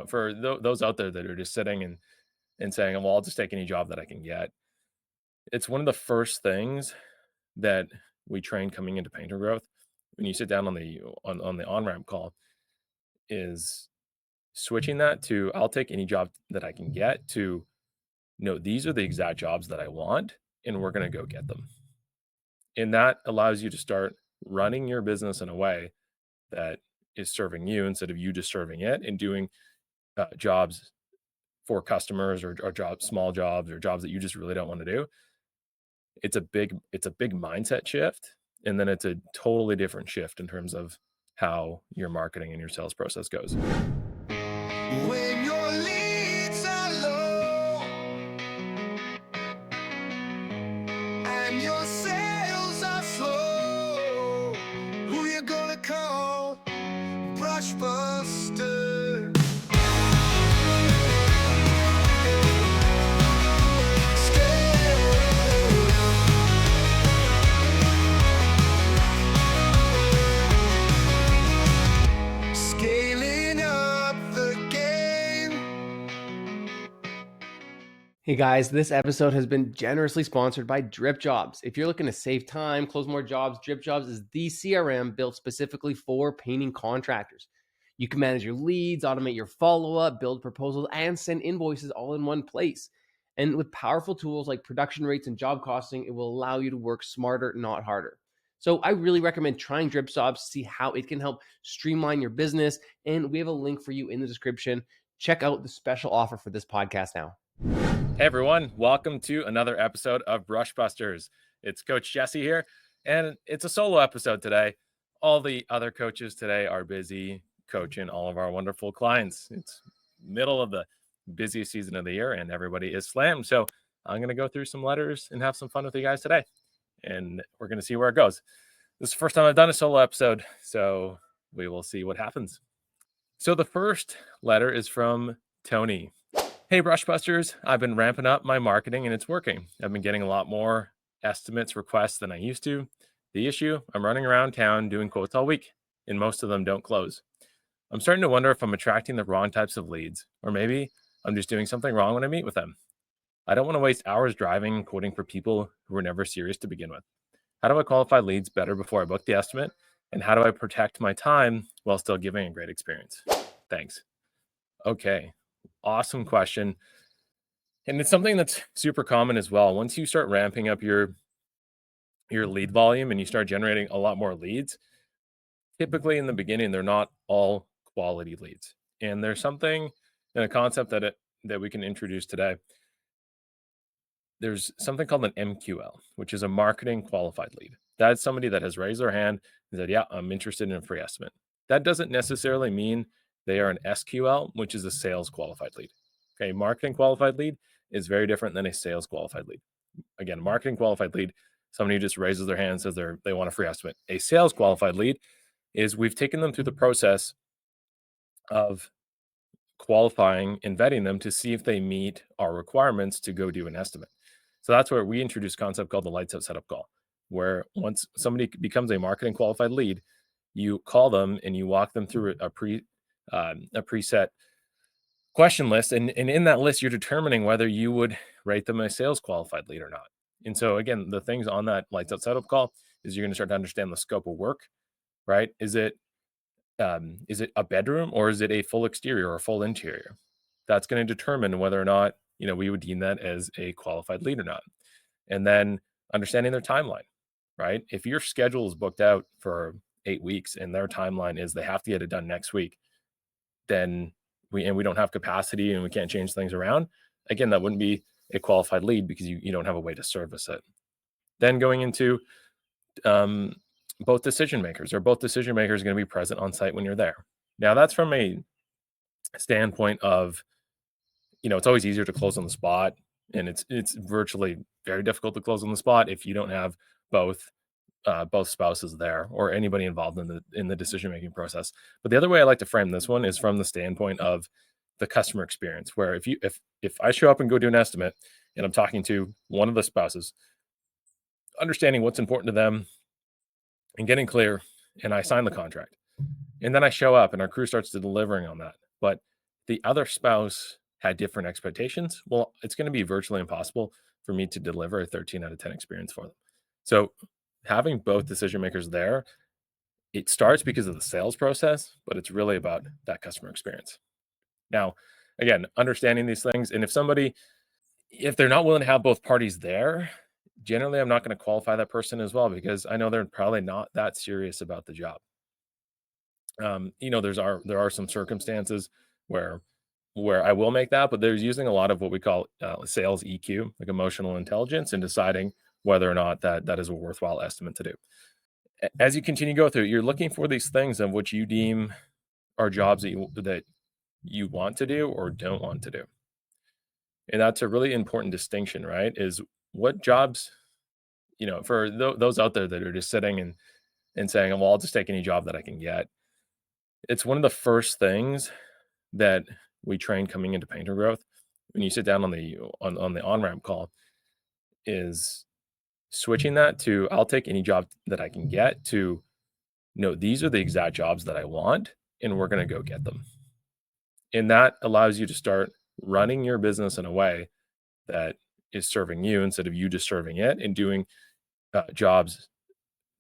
for those out there that are just sitting and saying, well, I'll just take any job that I can get. It's one of the first things that we train coming into painter growth when you sit down on the on-ramp call is switching that to I'll take any job that I can get to no, these are the exact jobs that I want, and we're going to go get them. And that allows you to start running your business in a way that is serving you instead of you just serving it and doing jobs for customers or small jobs or jobs that you just really don't want to do. It's a big mindset shift, and then it's a totally different shift in terms of how your marketing and your sales process goes. When your leads are low and your sales are slow, who you gonna call? Brushbuster. Scaling up the game. Hey guys, this episode has been generously sponsored by Drip Jobs. If you're looking to save time, close more jobs, Drip Jobs is the CRM built specifically for painting contractors. You can manage your leads, automate your follow-up, build proposals, and send invoices all in one place. And with powerful tools like production rates and job costing, it will allow you to work smarter, not harder. So I really recommend trying Drip Jobs to see how it can help streamline your business. And we have a link for you in the description. Check out the special offer for this podcast now. Hey everyone, welcome to another episode of Brushbusters. It's Coach Jesse here, and it's a solo episode today. All the other coaches today are busy coaching all of our wonderful clients. It's middle of the busiest season of the year, and everybody is slammed. So I'm going to go through some letters and have some fun with you guys today, and we're going to see where it goes. This is the first time I've done a solo episode, so we will see what happens. So the first letter is from Tony. Hey, Brushbusters, I've been ramping up my marketing and it's working. I've been getting a lot more estimates requests than I used to. The issue, I'm running around town doing quotes all week, and most of them don't close. I'm starting to wonder if I'm attracting the wrong types of leads, or maybe I'm just doing something wrong when I meet with them. I don't want to waste hours driving and quoting for people who were never serious to begin with. How do I qualify leads better before I book the estimate? And how do I protect my time while still giving a great experience? Thanks. Okay. Awesome question. And it's something that's super common as well. Once you start ramping up your lead volume and you start generating a lot more leads, typically in the beginning, they're not all quality leads. And there's something and a concept that we can introduce today. There's something called an MQL, which is a marketing qualified lead. That's somebody that has raised their hand and said, yeah, I'm interested in a free estimate. That doesn't necessarily mean they are an SQL, which is a sales qualified lead. Okay, marketing qualified lead is very different than a sales qualified lead. Again, marketing qualified lead, somebody who just raises their hand and says they want a free estimate. A sales qualified lead is we've taken them through the process of qualifying and vetting them to see if they meet our requirements to go do an estimate. So that's where we introduce a concept called the lights out setup call, where once somebody becomes a marketing qualified lead, you call them and you walk them through a preset question list. And in that list, you're determining whether you would rate them a sales qualified lead or not. And so again, the things on that lights out setup call is you're going to start to understand the scope of work, right? Is it a bedroom or is it a full exterior or a full interior? That's going to determine whether or not, we would deem that as a qualified lead or not. And then understanding their timeline, right? If your schedule is booked out for 8 weeks and their timeline is they have to get it done next week, then we don't have capacity and we can't change things around. Again, that wouldn't be a qualified lead because you don't have a way to service it. Then going into both decision makers going to be present on site when you're there. Now that's from a standpoint of, it's always easier to close on the spot, and it's virtually very difficult to close on the spot if you don't have both spouses there or anybody involved in the decision-making process. But the other way I like to frame this one is from the standpoint of the customer experience, where if I show up and go do an estimate and I'm talking to one of the spouses, understanding what's important to them and getting clear, and I sign the contract, and then I show up and our crew starts to delivering on that. But the other spouse had different expectations, well, it's going to be virtually impossible for me to deliver a 13 out of 10 experience for them. So having both decision makers there, it starts because of the sales process, but it's really about that customer experience. Now, again, understanding these things, and if they're not willing to have both parties there, generally I'm not going to qualify that person as well because I know they're probably not that serious about the job. There are some circumstances where I will make that, but there's using a lot of what we call sales EQ, like emotional intelligence, and deciding whether or not that is a worthwhile estimate to do. As you continue to go through, you're looking for these things of which you deem are jobs that you want to do or don't want to do, and that's a really important distinction, right? Is what jobs, for those out there that are just sitting and saying, "Well, I'll just take any job that I can get." It's one of the first things that we train coming into painter growth when you sit down on the on-ramp call is switching that to, "I'll take any job that I can get," to, "No, these are the exact jobs that I want, and we're gonna go get them." And that allows you to start running your business in a way that is serving you instead of you just serving it and doing, jobs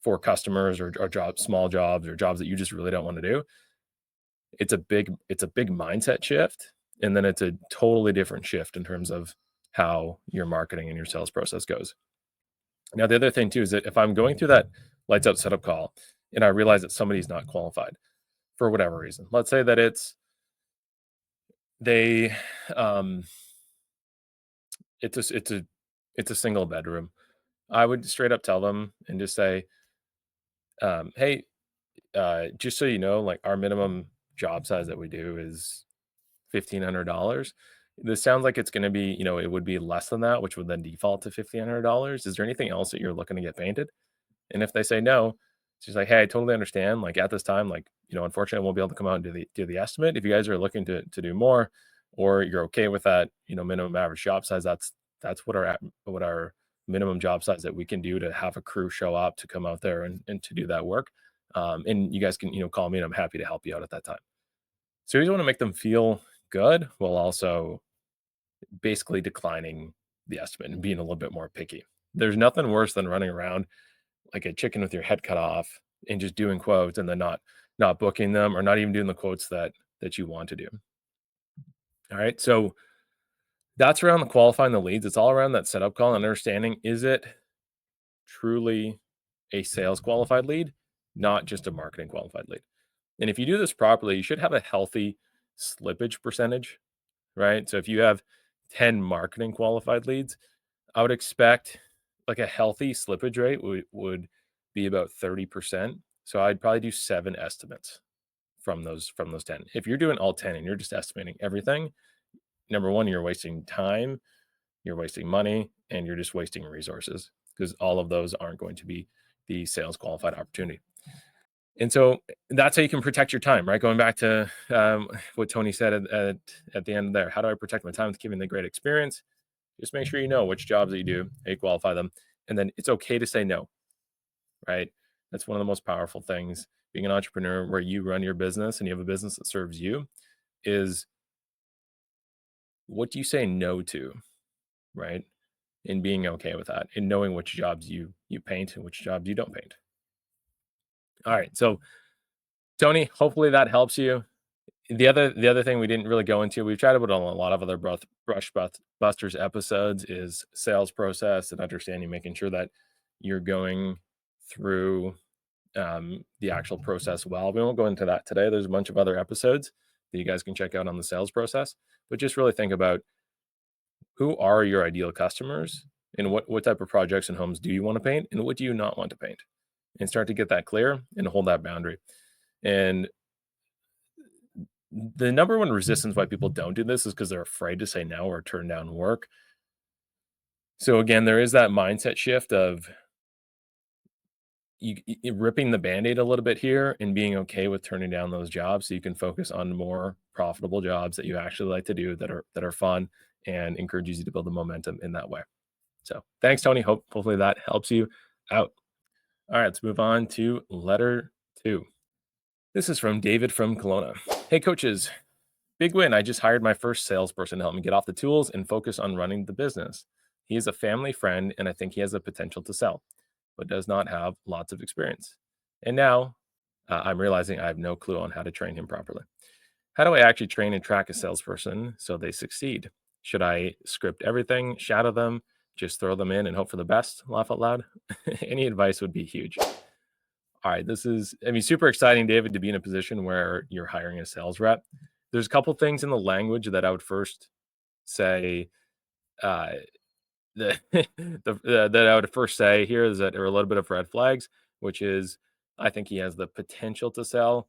for customers or small jobs or jobs that you just really don't wanna do. It's a big mindset shift, and then it's a totally different shift in terms of how your marketing and your sales process goes. Now, the other thing too is that if I'm going through that lights out setup call and I realize that somebody's not qualified for whatever reason, let's say that they, um, it's a single bedroom. I would straight up tell them and just say, "Hey, just so you know, like our minimum job size that we do is $1,500. This sounds like it's gonna be, it would be less than that, which would then default to $1,500. Is there anything else that you're looking to get painted?" And if they say no, she's like, "Hey, I totally understand. Like at this time, like, unfortunately, I won't be able to come out and do the estimate. If you guys are looking to do more, or you're okay with that, minimum average job size, that's what our minimum job size that we can do to have a crew show up to come out there and to do that work. And you guys can, call me and I'm happy to help you out at that time." So you just want to make them feel good while also basically declining the estimate and being a little bit more picky. There's nothing worse than running around like a chicken with your head cut off and just doing quotes and then not booking them or not even doing the quotes that you want to do. All right. So that's around the qualifying the leads. It's all around that setup call and understanding, is it truly a sales qualified lead, not just a marketing qualified lead? And if you do this properly, you should have a healthy slippage percentage, right? So if you have 10 marketing qualified leads, I would expect like a healthy slippage rate would be about 30%. So I'd probably do 7 estimates from those 10. If you're doing all 10 and you're just estimating everything, number one, you're wasting time, you're wasting money, and you're just wasting resources because all of those aren't going to be the sales qualified opportunity. And so that's how you can protect your time, right? Going back to what Tony said at the end there. How do I protect my time with giving the great experience? Just make sure you know which jobs that you do, how you qualify them, and then it's okay to say no, right? That's one of the most powerful things being an entrepreneur where you run your business and you have a business that serves you is what do you say no to, right? And being okay with that and knowing which jobs you paint and which jobs you don't paint. All right. So Tony, hopefully that helps you. The other thing we didn't really go into, we've chatted about on a lot of other busters episodes, is sales process and understanding, making sure that you're going through the actual process well. We won't go into that today. There's a bunch of other episodes that you guys can check out on the sales process, but just really think about who are your ideal customers and what type of projects and homes do you want to paint and what do you not want to paint, and start to get that clear and hold that boundary. And the number one resistance why people don't do this is because they're afraid to say no or turn down work. So again, there is that mindset shift of ripping the band-aid a little bit here and being okay with turning down those jobs so you can focus on more profitable jobs that you actually like to do that are fun and encourages you to build the momentum in that way. So thanks, Tony. Hopefully that helps you out. All right, let's move on to letter 2. This is from David from Kelowna. Hey, coaches. Big win. I just hired my first salesperson to help me get off the tools and focus on running the business. He is a family friend, and I think he has the potential to sell, but does not have lots of experience. And now I'm realizing I have no clue on how to train him properly. How do I actually train and track a salesperson so they succeed? Should I script everything, shadow them, just throw them in and hope for the best? Laugh out loud. Any advice would be huge. All right, this is, I mean, super exciting, David, to be in a position where you're hiring a sales rep. There's a couple things in the language that I would first say, uh, that I would first say here is that there are a little bit of red flags, which is I think he has the potential to sell.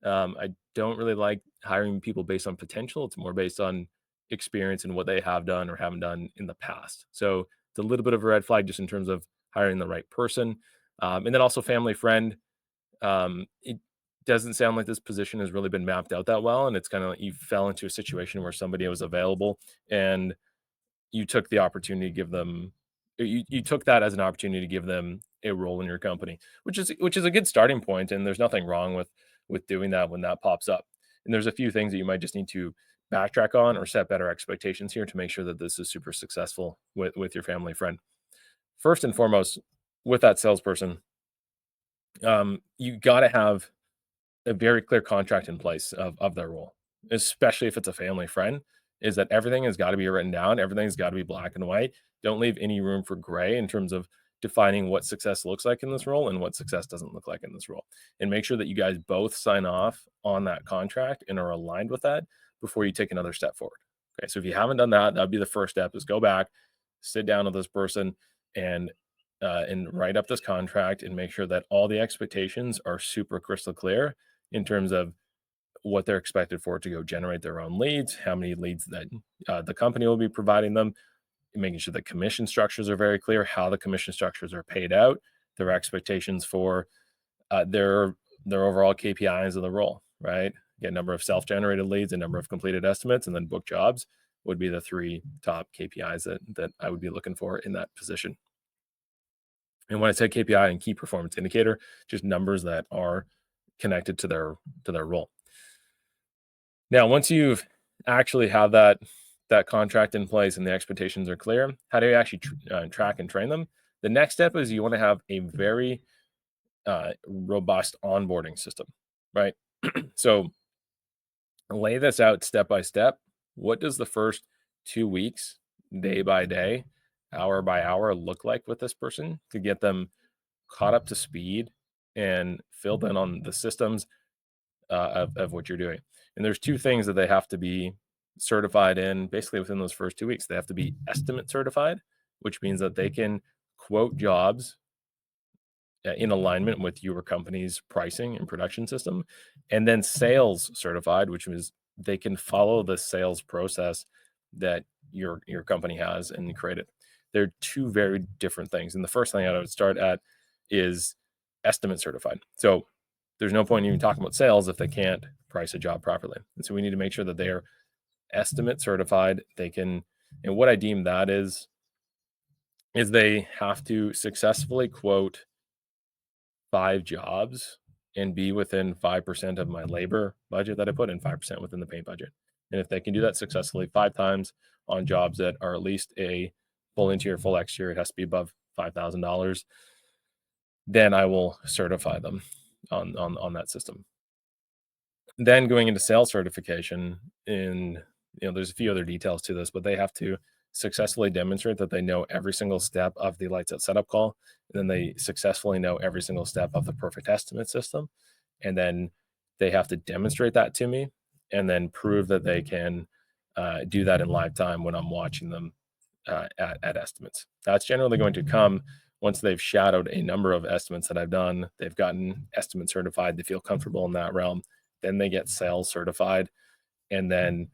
I don't really like hiring people based on potential. It's more based on experience and what they have done or haven't done in the past. So it's a little bit of a red flag just in terms of hiring the right person. And then also family friend. It doesn't sound like this position has really been mapped out that well. And it's kind of like you fell into a situation where somebody was available and you took the opportunity to give them you took that as an opportunity to give them a role in your company, which is a good starting point, and there's nothing wrong with doing that when that pops up. And there's a few things that you might just need to backtrack on or set better expectations here to make sure that this is super successful with your family friend. First and foremost, with that salesperson, you got to have a very clear contract in place of their role, especially if it's a family friend, is that everything has got to be written down. Everything's got to be black and white. Don't leave any room for gray in terms of defining what success looks like in this role and what success doesn't look like in this role. And make sure that you guys both sign off on that contract and are aligned with that before you take another step forward. Okay. So if you haven't done that, that'd be the first step is go back, sit down with this person and and write up this contract and make sure that all the expectations are super crystal clear in terms of what they're expected for to go generate their own leads, how many leads that the company will be providing them, making sure the commission structures are very clear, how the commission structures are paid out, their expectations for their overall KPIs of the role, right? Get number of self-generated leads and number of completed estimates, and then book jobs would be the three top KPIs that I would be looking for in that position. And when I say KPI and key performance indicator, just numbers that are connected to their role. Now, once you've actually have that contract in place and the expectations are clear, how do you actually track and train them? The next step is you want to have a very robust onboarding system, right? So lay this out step by step. What does the first 2 weeks, day by day, hour by hour, look like with this person to get them caught up to speed and filled in on the systems of what you're doing? And there's two things that they have to be certified in basically within those first 2 weeks. They have to be estimate certified, which means that they can quote jobs in alignment with your company's pricing and production system, and then sales certified, which means they can follow the sales process that your company has and create it. They're two very different things. And the first thing I would start at is estimate certified. So there's no point in even talking about sales if they can't price a job properly. And so we need to make sure that they are estimate certified. They can, and what I deem that is they have to successfully quote 5 jobs and be within 5% of my labor budget that I put and 5% within the paint budget. And if they can do that successfully 5 times on jobs that are at least a full interior, full exterior, it has to be above $5,000, then I will certify them on that system. Then going into sales certification, in there's a few other details to this, but they have to successfully demonstrate that they know every single step of the lights out setup call, and then they successfully know every single step of the perfect estimate system, and then they have to demonstrate that to me, and then prove that they can do that in live time when I'm watching them at estimates. That's generally going to come once they've shadowed a number of estimates that I've done. They've gotten estimate certified. They feel comfortable in that realm. Then they get sales certified. And then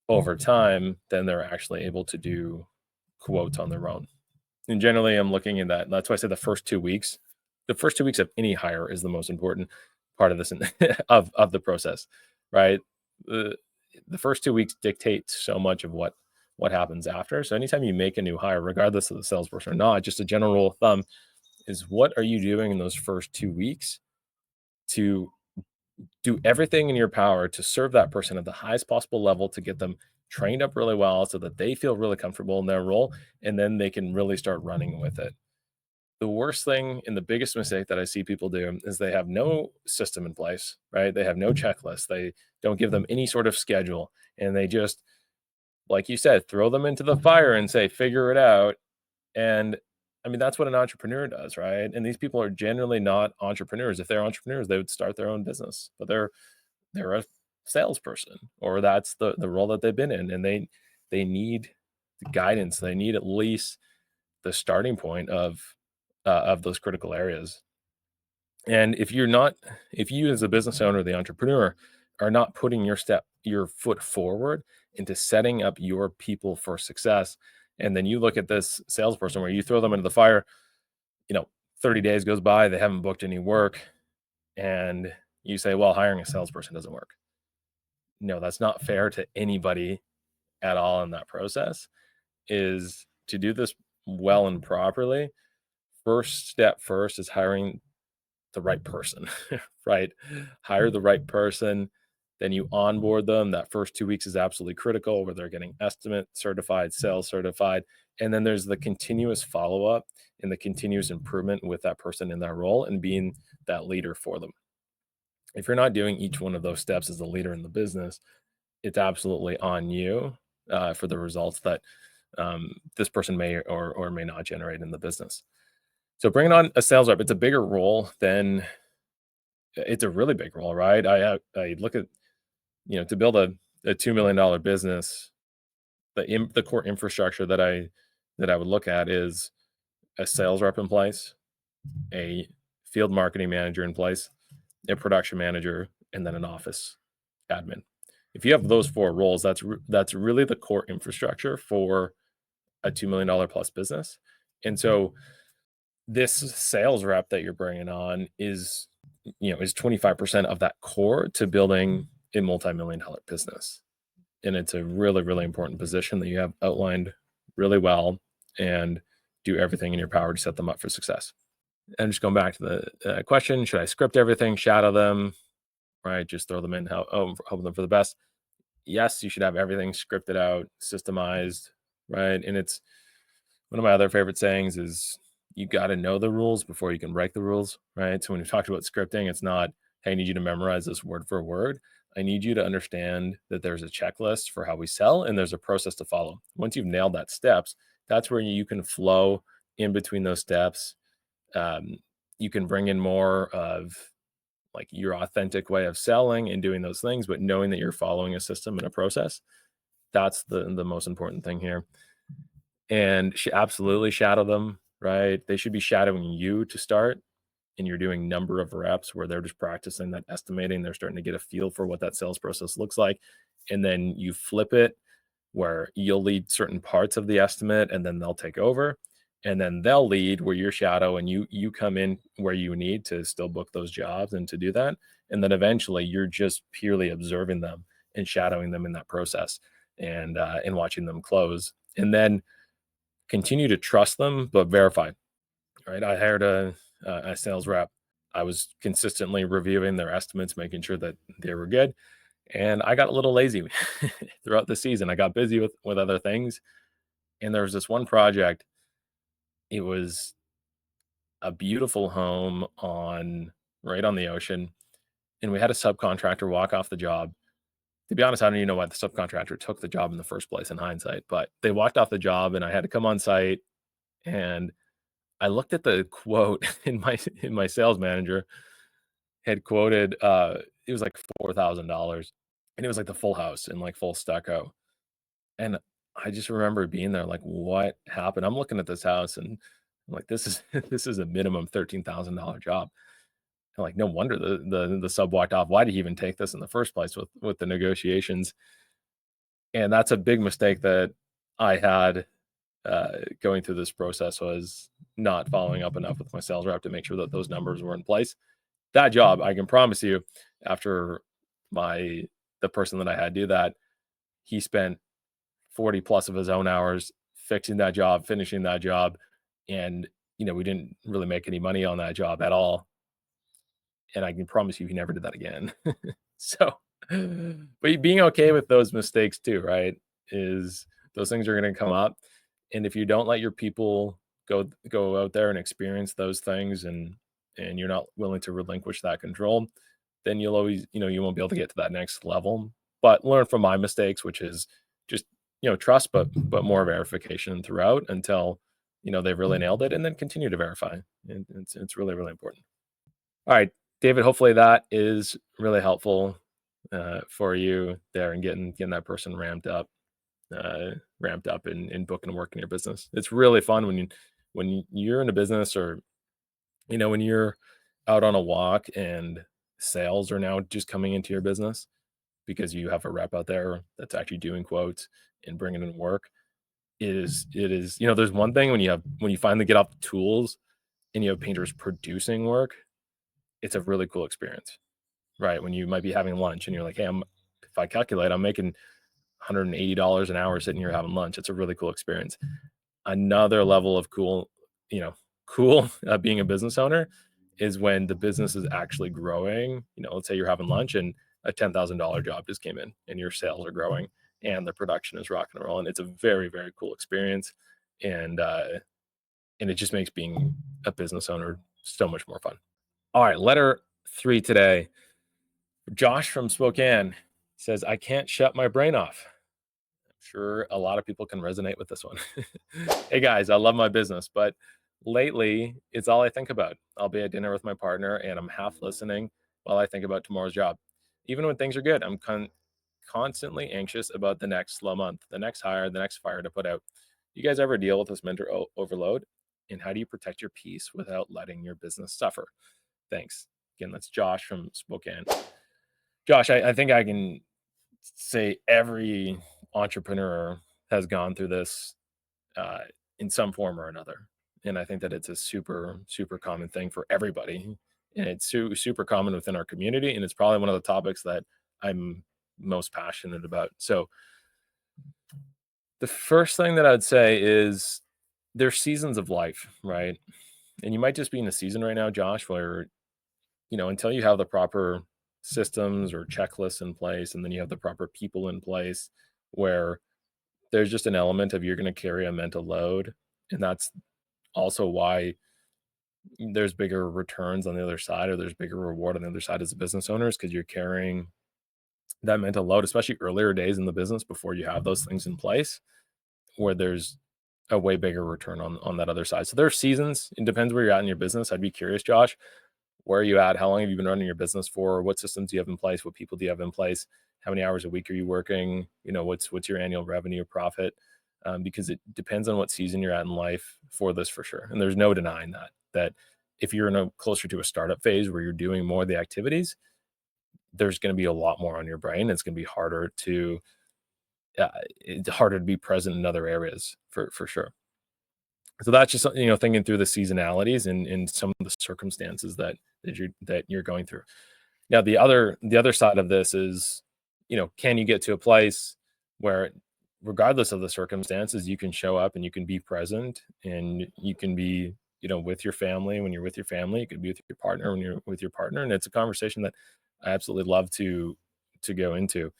over time, then they're actually able to do quotes on their own. And generally, I'm looking at that. That's why I say the first 2 weeks. The first 2 weeks of any hire is the most important part of this of the process, right? The first 2 weeks dictate so much of what happens after. So anytime you make a new hire, regardless of the salesperson or not, just a general rule of thumb is what are you doing in those first 2 weeks to do everything in your power to serve that person at the highest possible level to get them trained up really well so that they feel really comfortable in their role, and then they can really start running with it. The worst thing and the biggest mistake that I see people do is they have no system in place, right? They have no checklist. They don't give them any sort of schedule. And they just, like you said, throw them into the fire and say, figure it out. And I mean, that's what an entrepreneur does, right? And these people are generally not entrepreneurs. If they're entrepreneurs, they would start their own business, but they're a salesperson, or that's the role that they've been in, and they need guidance. They need at least the starting point of those critical areas. And if you as a business owner, the entrepreneur, are not putting your foot forward into setting up your people for success, and then you look at this salesperson where you throw them into the fire, you know, 30 days goes by, they haven't booked any work, and you say, well, hiring a salesperson doesn't work. No, that's not fair to anybody at all in that process. Is to do this well and properly. First step first is hiring the right person, right? Hire the right person, then you onboard them. That first 2 weeks is absolutely critical, where they're getting estimate certified, sales certified. And then there's the continuous follow up and the continuous improvement with that person in that role and being that leader for them. If you're not doing each one of those steps as a leader in the business, it's absolutely on you for the results that this person may or may not generate in the business. So bringing on a sales rep, it's a bigger role than it's a really big role, right? I look at, to build a $2 million business, the core infrastructure that I would look at is a sales rep in place, a field marketing manager in place, a production manager, and then an office admin. If you have those four roles, that's really the core infrastructure for a $2 million plus business. And so this sales rep that you're bringing on is 25% of that core to building a multi-million dollar business. And it's a really, really important position that you have outlined really well, and do everything in your power to set them up for success. And just going back to the question, should I script everything, shadow them, right? Just throw them in, hope them for the best. Yes, you should have everything scripted out, systemized, right? And it's one of my other favorite sayings is you got to know the rules before you can break the rules, right? So when we talked about scripting, it's not, hey, I need you to memorize this word for word. I need you to understand that there's a checklist for how we sell and there's a process to follow. Once you've nailed that steps, that's where you can flow in between those steps. You can bring in more of like your authentic way of selling and doing those things, but knowing that you're following a system and a process. That's the most important thing here. And absolutely shadow them, right? They should be shadowing you to start, and you're doing number of reps where they're just practicing that estimating. They're starting to get a feel for what that sales process looks like. And then you flip it where you'll lead certain parts of the estimate and then they'll take over. And then they'll lead where you're shadow and you come in where you need to still book those jobs and to do that. And then eventually you're just purely observing them and shadowing them in that process and watching them close. And then continue to trust them, but verify, right? I hired a sales rep. I was consistently reviewing their estimates, making sure that they were good. And I got a little lazy throughout the season. I got busy with other things. And there was this one project. It was a beautiful home right on the ocean. And we had a subcontractor walk off the job. To be honest, I don't even know why the subcontractor took the job in the first place in hindsight, but they walked off the job and I had to come on site, and I looked at the quote in my sales manager had quoted, it was like $4,000, and it was like the full house and like full stucco. And I just remember being there like, what happened? I'm looking at this house and I'm like, this is this is a minimum $13,000 job. And like, no wonder the sub walked off. Why did he even take this in the first place with the negotiations? And that's a big mistake that I had going through this process, was not following up enough with my sales rep to make sure that those numbers were in place. That job, I can promise you, after the person that I had do that, he spent 40 plus of his own hours fixing that job, finishing that job. And, we didn't really make any money on that job at all. and I can promise you he never did that again. So, but being okay with those mistakes too, right? Is those things are going to come up, and if you don't let your people go out there and experience those things, and you're not willing to relinquish that control, then you'll always, you won't be able to get to that next level. But learn from my mistakes, which is just trust, but more verification throughout until they've really nailed it, and then continue to verify. And it's really really important. All right, David, hopefully that is really helpful for you there and getting that person ramped up in booking work in your business. It's really fun when you're in a business, or when you're out on a walk and sales are now just coming into your business because you have a rep out there that's actually doing quotes and bringing in work. It is there's one thing when you finally get off the tools and you have painters producing work. It's a really cool experience, right? When you might be having lunch and you're like, hey, if I calculate, I'm making $180 an hour sitting here having lunch. It's a really cool experience. Another level of cool, you know, cool being a business owner is when the business is actually growing. Let's say you're having lunch and a $10,000 job just came in and your sales are growing and the production is rocking and rolling. It's a very, very cool experience. And it just makes being a business owner so much more fun. All right, letter 3 today. Josh from Spokane says, I can't shut my brain off. I'm sure a lot of people can resonate with this one. Hey guys, I love my business, but lately it's all I think about. I'll be at dinner with my partner and I'm half listening while I think about tomorrow's job. Even when things are good, I'm constantly anxious about the next slow month, the next hire, the next fire to put out. You guys ever deal with this mental overload? And how do you protect your peace without letting your business suffer? Thanks. Again, that's Josh from Spokane. Josh, I think I can say every entrepreneur has gone through this uh, in some form or another. And I think that it's a super, super common thing for everybody. And it's super common within our community. And it's probably one of the topics that I'm most passionate about. So the first thing that I'd say is there's seasons of life, right? And you might just be in a season right now, Josh, where until you have the proper systems or checklists in place, and then you have the proper people in place, where there's just an element of you're going to carry a mental load. And that's also why there's bigger returns on the other side, or there's bigger reward on the other side as a business owners, because you're carrying that mental load, especially earlier days in the business before you have those things in place, where there's a way bigger return on that other side. So there are seasons. It depends where you're at in your business. I'd be curious, Josh, where are you at? How long have you been running your business for? What systems do you have in place? What people do you have in place? How many hours a week are you working? What's your annual revenue or profit? Because it depends on what season you're at in life for this, for sure. And there's no denying that if you're in a closer to a startup phase where you're doing more of the activities, there's going to be a lot more on your brain. It's going to be it's harder to be present in other areas for sure. So that's just thinking through the seasonalities and some of the circumstances that you're going through. Now the other side of this is, can you get to a place where regardless of the circumstances, you can show up and you can be present, and you can be with your family when you're with your family, you can be with your partner when you're with your partner. And it's a conversation that I absolutely love to go into.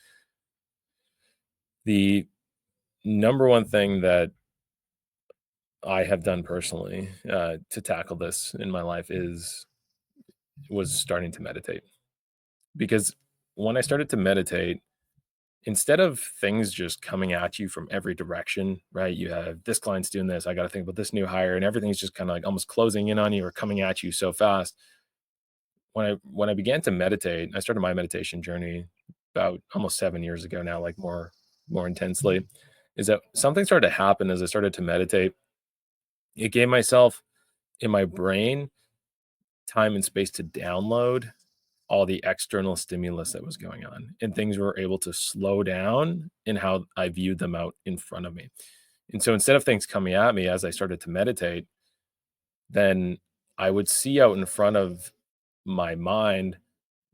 The number one thing that I have done personally to tackle this in my life was starting to meditate. Because when I started to meditate, instead of things just coming at you from every direction, right? You have this client's doing this, I got to think about this new hire, and everything's just kind of like almost closing in on you or coming at you so fast. When I began to meditate, I started my meditation journey about almost 7 years ago now, like more intensely. Is that something started to happen as I started to meditate? It gave myself in my brain time and space to download all the external stimulus that was going on, and things were able to slow down in how I viewed them out in front of me. And so instead of things coming at me as I started to meditate, then I would see out in front of my mind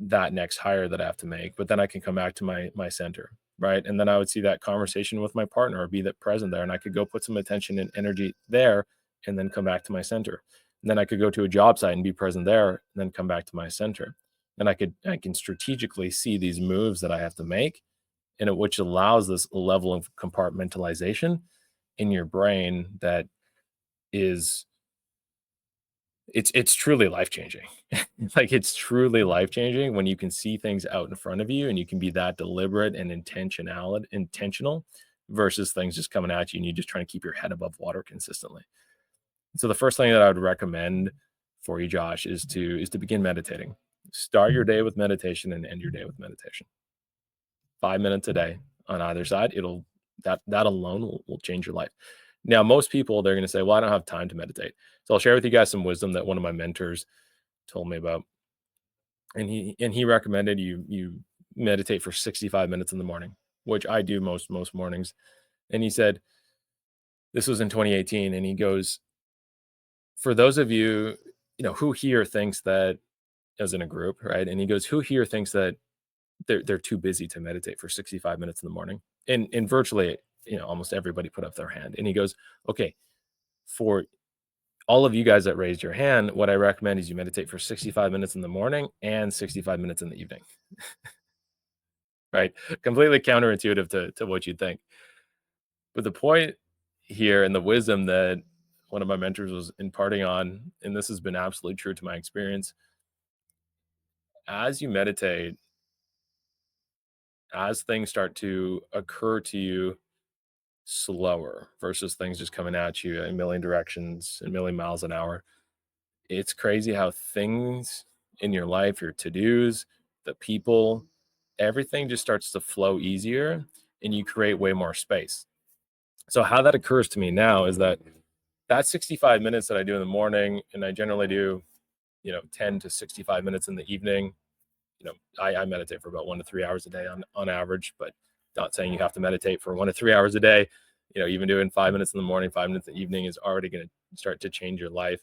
that next hire that I have to make, but then I can come back to my center, right? And then I would see that conversation with my partner or be that present there, and I could go put some attention and energy there, and then come back to my center. And then I could go to a job site and be present there, and then come back to my center. and I can strategically see these moves that I have to make, and which allows this level of compartmentalization in your brain that is it's truly life changing. Like it's truly life changing when you can see things out in front of you and you can be that deliberate and intentional versus things just coming at you and you just trying to keep your head above water consistently. So the first thing that I would recommend for you, Josh, is to begin meditating. Start your day with meditation and end your day with meditation. 5 minutes a day on either side. It'll that alone will change your life. Now, most people they're going to say, "Well, I don't have time to meditate." So I'll share with you guys some wisdom that one of my mentors told me about, and he recommended you meditate for 65 minutes in the morning, which I do most mornings. And he said this was in 2018, and he goes, "For those of you, who here thinks that as in a group, right?" And he goes, "Who here thinks that they're too busy to meditate for 65 minutes in the morning?" And virtually, almost everybody put up their hand. And he goes, "Okay, for all of you guys that raised your hand, what I recommend is you meditate for 65 minutes in the morning and 65 minutes in the evening." Right? Completely counterintuitive to what you'd think. But the point here and the wisdom that one of my mentors was imparting on, and this has been absolutely true to my experience, as you meditate, as things start to occur to you slower versus things just coming at you a million directions, a million miles an hour. It's crazy how things in your life, your to-dos, the people, everything just starts to flow easier and you create way more space. So how that occurs to me now is that 65 minutes that I do in the morning, and I generally do, 10 to 65 minutes in the evening. I meditate for about 1 to 3 hours a day on average, but not saying you have to meditate for 1 to 3 hours a day. Even doing 5 minutes in the morning, 5 minutes in the evening is already going to start to change your life.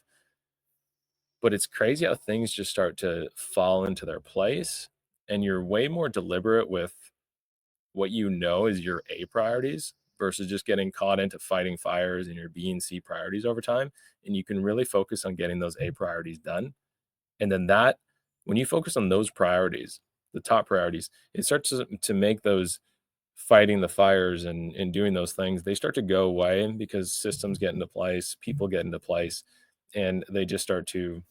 But it's crazy how things just start to fall into their place, and you're way more deliberate with what is your A priorities versus just getting caught into fighting fires and your B and C priorities over time. And you can really focus on getting those A priorities done. And then when you focus on those priorities, the top priorities, it starts to make those fighting the fires and doing those things, they start to go away because systems get into place, people get into place, and they just start to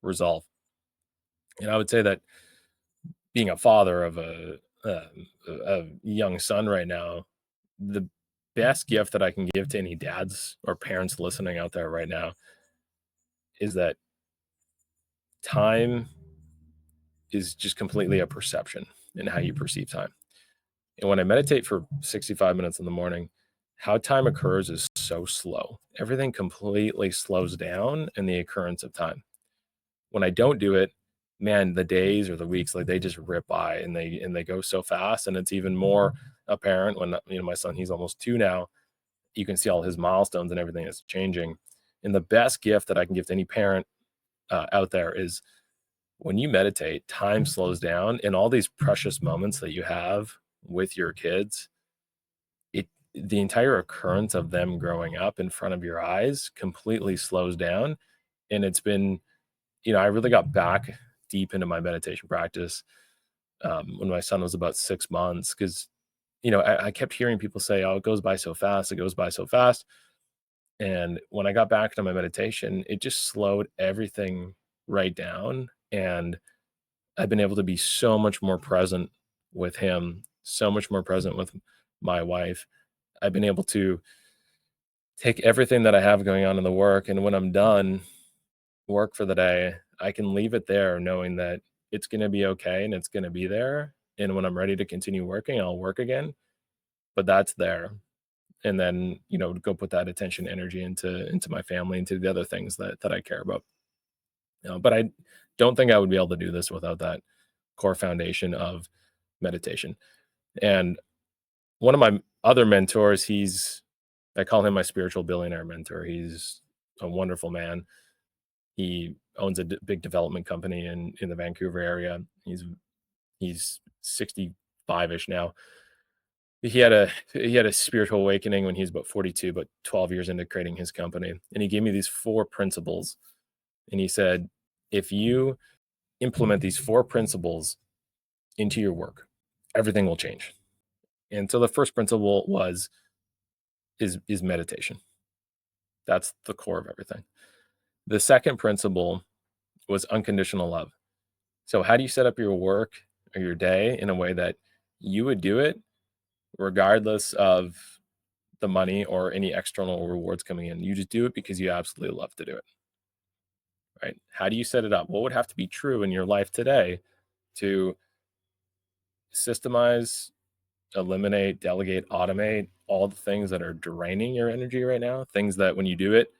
resolve. And I would say that being a father of a young son right now, the best gift that I can give to any dads or parents listening out there right now is that time is just completely a perception in how you perceive time. And when I meditate for 65 minutes in the morning, how time occurs is so slow. Everything completely slows down in the occurrence of time. When I don't do it, man, the days or the weeks, like they just rip by and they go so fast. And it's even more apparent when my son, he's almost 2 now. You can see all his milestones and everything that's changing. And the best gift that I can give to any parent out there is when you meditate, time slows down, and all these precious moments that you have with your kids, the entire occurrence of them growing up in front of your eyes completely slows down. And it's been, I really got back deep into my meditation practice when my son was about 6 months because, I kept hearing people say, "Oh, it goes by so fast. It goes by so fast." And when I got back to my meditation, it just slowed everything right down. And I've been able to be so much more present with him, so much more present with my wife. I've been able to take everything that I have going on in the work, and when I'm done work for the day, I can leave it there knowing that it's going to be okay and it's going to be there. And when I'm ready to continue working, I'll work again, but that's there. And then, go put that attention, energy into my family, into the other things that I care about. But I don't think I would be able to do this without that core foundation of meditation. And one of my other mentors, I call him my spiritual billionaire mentor. He's a wonderful man. He owns a big development company in the Vancouver area. He's 65ish now. He had a spiritual awakening when he was about 42, but 12 years into creating his company. And he gave me these 4 principles. And he said, if you implement these 4 principles into your work, everything will change. And so the first principle is meditation. That's the core of everything. The second principle was unconditional love. So how do you set up your work or your day in a way that you would do it regardless of the money or any external rewards coming in? You just do it because you absolutely love to do it, right? How do you set it up? What would have to be true in your life today to systemize, eliminate, delegate, automate all the things that are draining your energy right now? Things that when you do it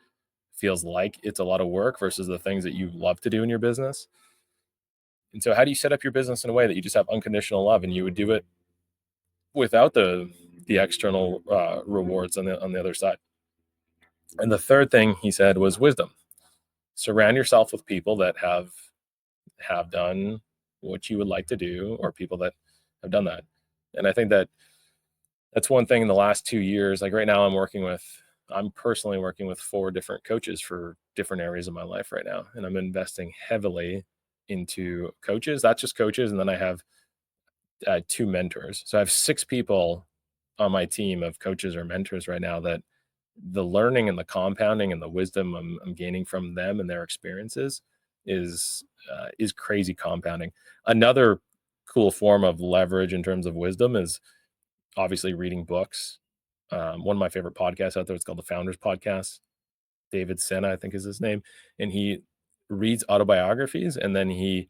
feels like it's a lot of work versus the things that you love to do in your business. And so how do you set up your business in a way that you just have unconditional love and you would do it without the external rewards on the other side? And the third thing he said was wisdom. Surround yourself with people that have done what you would like to do, or people that have done that. And I think that that's one thing in the last 2 years. Like right now, I'm personally working with 4 different coaches for different areas of my life right now, and I'm investing heavily into coaches. That's just coaches, and then I have 2 mentors. So I have 6 people on my team of coaches or mentors right now that the learning and the compounding and the wisdom I'm gaining from them and their experiences is crazy compounding. Another cool form of leverage in terms of wisdom is obviously reading books. One of my favorite podcasts out there is called the Founders Podcast. David Senna, I think is his name, and he reads autobiographies and then he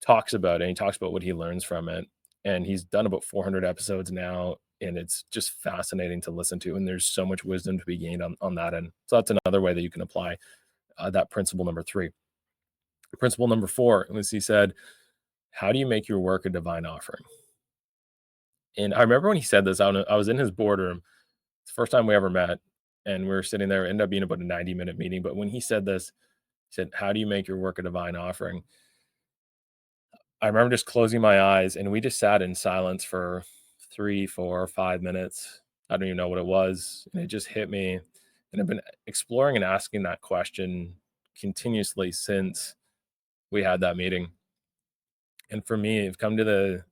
talks about it. And he talks about what he learns from it, and he's done about 400 episodes now, and it's just fascinating to listen to. And there's so much wisdom to be gained on that end. So that's another way that you can apply that principle number 3. Principle number 4 was he said, "How do you make your work a divine offering?" And I remember when he said this, I was in his boardroom. It's the first time we ever met, and we were sitting there. It ended up being about a 90-minute meeting. But when he said this, he said, "How do you make your work a divine offering?" I remember just closing my eyes, and we just sat in silence for 3, 4, 5 minutes. I don't even know what it was. And it just hit me. And I've been exploring and asking that question continuously since we had that meeting. And for me, I've come to the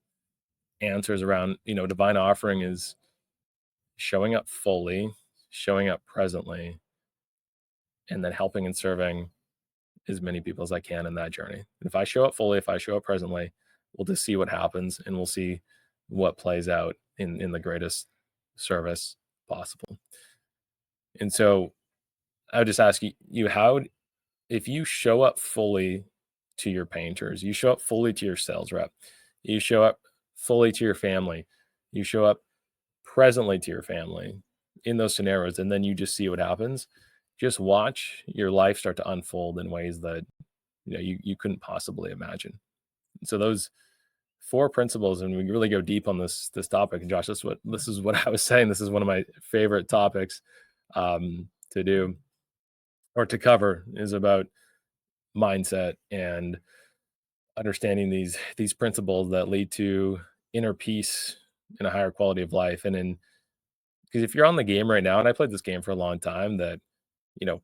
answers around, divine offering is showing up fully, showing up presently, and then helping and serving as many people as I can in that journey. And if I show up fully, if I show up presently, we'll just see what happens and we'll see what plays out in the greatest service possible. And so I would just ask you how, if you show up fully to your painters, you show up fully to your sales rep, you show up fully to your family, you show up presently to your family in those scenarios, and then you just see what happens. Just watch your life start to unfold in ways that you couldn't possibly imagine. So those 4 principles, and we really go deep on this topic. And Josh, this is what I was saying. This is one of my favorite topics to do or to cover, is about mindset and understanding these principles that lead to inner peace and a higher quality of life. And because if you're on the game right now, and I played this game for a long time, that you know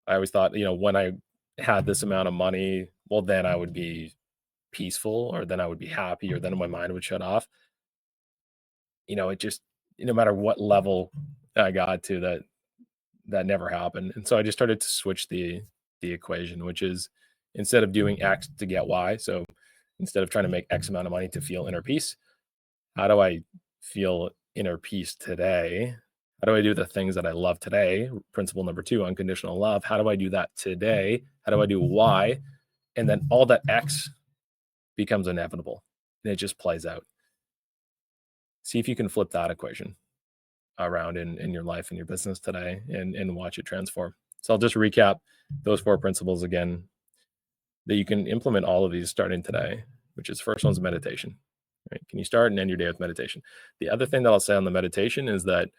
I always thought, when I had this amount of money, well, then I would be peaceful, or then I would be happy, or then my mind would shut off. It just, no matter what level I got to, that never happened. And so I just started to switch the equation, which is, instead of doing X to get Y, so instead of trying to make X amount of money to feel inner peace, how do I feel inner peace today? How do I do the things that I love today? Principle number 2, unconditional love. How do I do that today? How do I do Y? And then all that X becomes inevitable, and it just plays out. See if you can flip that equation around in your life and your business today, and watch it transform. So I'll just recap those 4 principles again, that you can implement all of these starting today, which is, first one's meditation. Right? Can you start and end your day with meditation? The other thing that I'll say on the meditation is that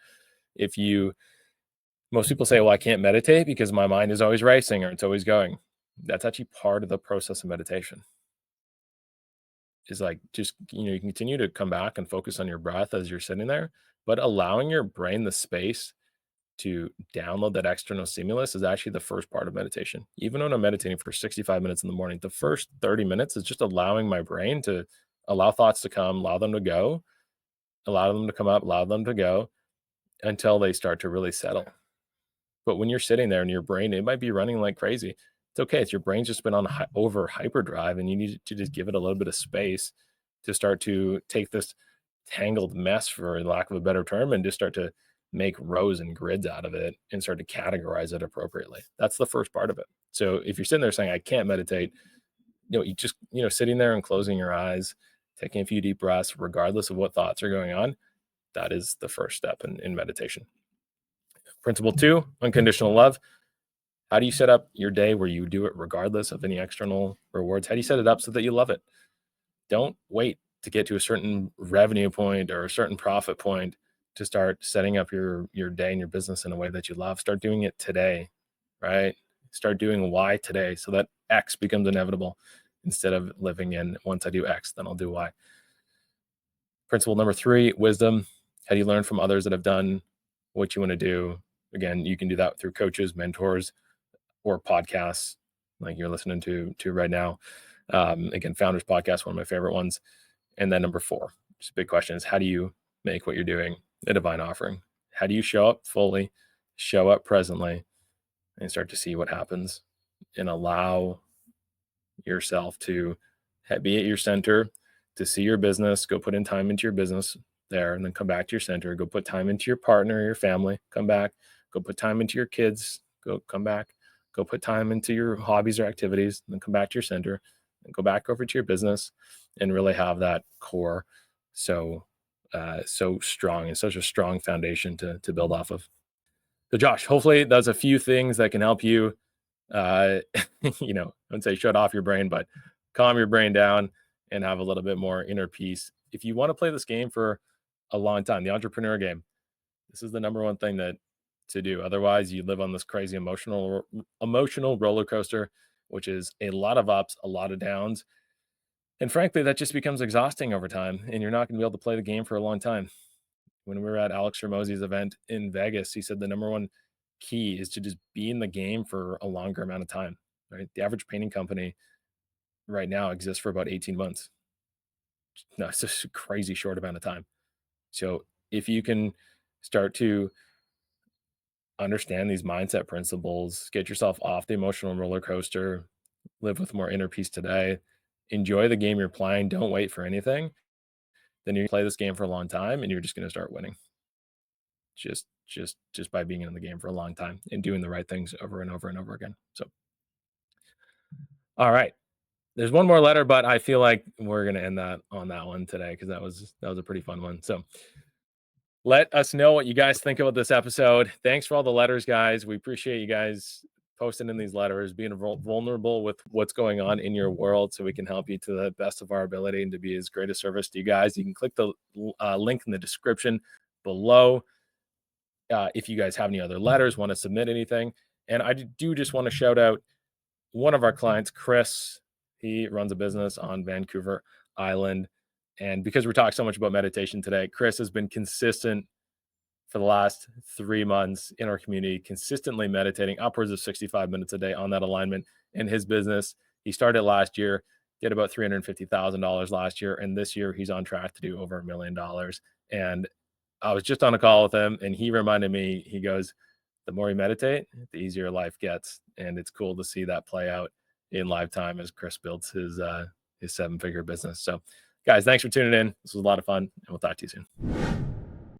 most people say, well, I can't meditate because my mind is always racing or it's always going. That's actually part of the process of meditation. Is like, just, you continue to come back and focus on your breath as you're sitting there, but allowing your brain the space to download that external stimulus is actually the first part of meditation. Even when I'm meditating for 65 minutes in the morning, the first 30 minutes is just allowing my brain to allow thoughts to come, allow them to go, allow them to come up, allow them to go until they start to really settle. But when you're sitting there and your brain, it might be running like crazy. It's okay. It's your brain's just been on over hyperdrive, and you need to just give it a little bit of space to start to take this tangled mess, for lack of a better term, and just start to make rows and grids out of it and start to categorize it appropriately. That's the first part of it. So if you're sitting there saying, I can't meditate, you just, sitting there and closing your eyes, taking a few deep breaths, regardless of what thoughts are going on, that is the first step in meditation. Principle 2, unconditional love. How do you set up your day where you do it regardless of any external rewards? How do you set it up so that you love it? Don't wait to get to a certain revenue point or a certain profit point to start setting up your day and your business in a way that you love. Start doing it today, right? Start doing Y today so that X becomes inevitable instead of living in, once I do X, then I'll do Y. Principle number 3, wisdom. How do you learn from others that have done what you want to do? Again, you can do that through coaches, mentors, or podcasts like you're listening to right now. Again, Founders Podcast, one of my favorite ones. And then number 4, just a big question, is how do you make what you're doing a divine offering? How do you show up fully, show up presently, and start to see what happens, and allow yourself to be at your center, to see your business, go put in time into your business there, and then come back to your center, go put time into your partner, your family, come back, go put time into your kids, come back, go put time into your hobbies or activities, and then come back to your center and go back over to your business and really have that core so strong, and such a strong foundation to build off of. So Josh, hopefully that's a few things that can help you, I wouldn't say shut off your brain, but calm your brain down and have a little bit more inner peace. If you want to play this game for a long time, the entrepreneur game, this is the number one thing to do. Otherwise, you live on this crazy emotional roller coaster, which is a lot of ups, a lot of downs. And frankly, that just becomes exhausting over time, and you're not going to be able to play the game for a long time. When we were at Alex Hormozy's event in Vegas, he said the number one key is to just be in the game for a longer amount of time, right? The average painting company right now exists for about 18 months. No, it's just a crazy short amount of time. So if you can start to understand these mindset principles, get yourself off the emotional roller coaster, live with more inner peace today, enjoy the game you're playing, don't wait for anything, then you play this game for a long time and you're just going to start winning. Just by being in the game for a long time and doing the right things over and over and over again. So, all right. There's one more letter, but I feel like we're going to end that on that one today, because that was a pretty fun one. So let us know what you guys think about this episode. Thanks for all the letters, guys. We appreciate you guys posting in these letters, being vulnerable with what's going on in your world, so we can help you to the best of our ability and to be as great a service to you guys. You can click the link in the description below if you guys have any other letters, want to submit anything. And I do just want to shout out one of our clients, Chris. He runs a business on Vancouver Island. And because we're talking so much about meditation today, Chris has been consistent for the last 3 months in our community, consistently meditating upwards of 65 minutes a day on that alignment in his business. He started last year, did about $350,000 last year. And this year he's on track to do over $1 million. And I was just on a call with him, and he reminded me, he goes, the more you meditate, the easier life gets. And it's cool to see that play out in lifetime as Chris builds his 7-figure business. So guys, thanks for tuning in. This was a lot of fun, and we'll talk to you soon.